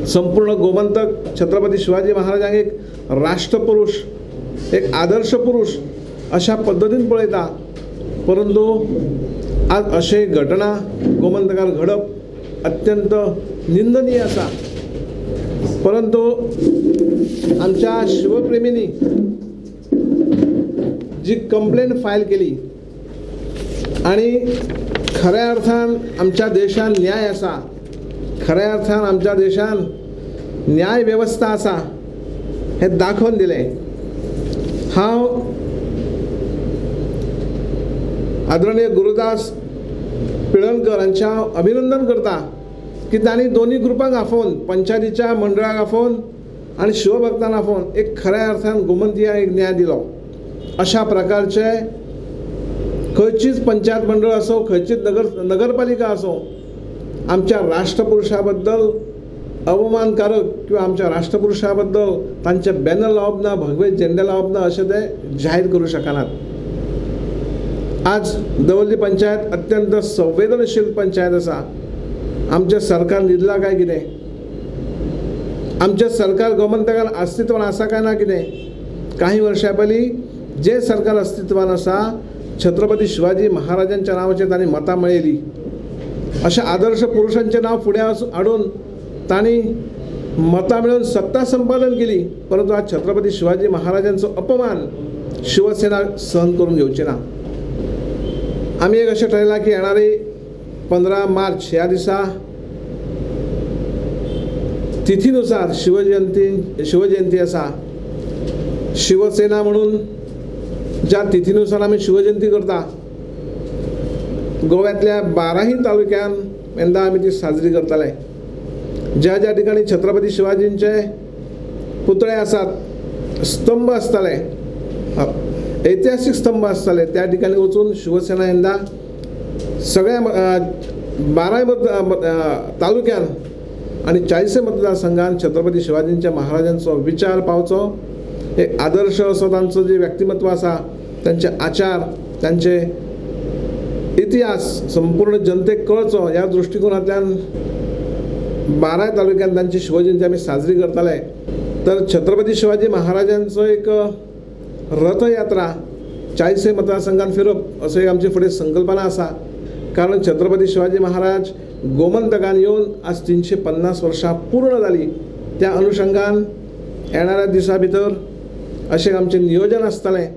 संपूर्ण गोमंतक छत्रपती शिवाजी महाराजांक एक राष्ट्रपुरुष, एक आदर्श पुरुष अशा पद्धतीन पळयता. परंतु आज अशे घटना गोमंतकार घडप अत्यंत निंदनीय आसा. परंतु आमच्या शिवप्रेमींनी जी कंप्लेंट फायल केली आणि खऱ्या अर्थान आमच्या देशान न्याय आसा, खऱ्या अर्थान आमच्या देशान न्याय व्यवस्था आसा हे दाखवून दिलें. हांव आदरणीय गुरुदास पिळणकर हांचें हांव अभिनंदन करता की तांणी दोन्ही ग्रुपांक आफोवन, पंचायतीच्या मंडळाक आफोवन आनी शिवभक्तांक आफोवन एक खऱ्या अर्थान गोमंतकाक एक न्याय दिलो. अशा प्रकारचे खंयचीच पंचायत मंडळ असो, खंयचीच नगरपालिका असो, आमच्या राष्ट्रपुरुषा बद्दल अवमानकारक किंवा आमच्या राष्ट्रपुरुषा बद्दल तांचे बॅनर लावप ना, भगवे झेंडे लावप ना अशें ते जाहीर करूं शकनात. आज दवर्ली पंचायत अत्यंत संवेदनशील पंचायत आसा. आमचें सरकार न्हिदलां काय कितें? आमचें सरकार गोमंतकान अस्तित्वान आसा काय ना कितें? काही वर्षां पयलीं जे सरकार अस्तित्वान आसा, छत्रपती शिवाजी महाराजांच्या नांवाचेर तांणी मतां मेळयलीं. अशा आदर्श पुरुषांचें नांव फुडें हाडून तांणी मतां मेळोवन सत्ता संपादन केली. परंतु आज छत्रपती शिवाजी महाराजांचो अपमान शिवसेना सहन करून घेवची ना. आमी एक अशें ठरयलां की येणारी 15 मार्च ह्या दिसा तिथीनुसार शिवजयंती आसा. शिवसेना म्हणून ज्या तिथीनुसार आमी शिवजयंती करता, गोव्यातल्या 12ही तालुक्यान यंदा आमी ती साजरी करतले. ज्या ज्या ठिकाणी छत्रपती शिवाजींचे पुतळे आसात, स्तंभ आसताले, ऐतिहासिक स्तंभ आसताले, त्या ठिकाणी वचून शिवसेना यंदा सगळ्या 12 तालुक्यान आणि 40 मतदारसंघान छत्रपती शिवाजींच्या महाराजांचो विचार पावचो. एक आदर्श असो तांचो जे व्यक्तिमत्व आसा, त्यांचे आचार, त्यांचे इतिहास संपूर्ण जनतेक कळचो ह्या दृष्टिकोनांतल्यान 12 तालुक्यान तांची शिवजयंती आमी साजरी करतले. तर छत्रपती शिवाजी महाराजांचो एक रथयात्रा 40 मतदारसंघान फिरप असो एक आमचे फुडें संकल्पना आसा. कारण छत्रपती शिवाजी महाराज गोमंतकान येवन आज 350 वर्षां पूर्ण जाली. त्या अनुषंगान येणाऱ्या दिसा भितर अशें आमचें नियोजन आसतलें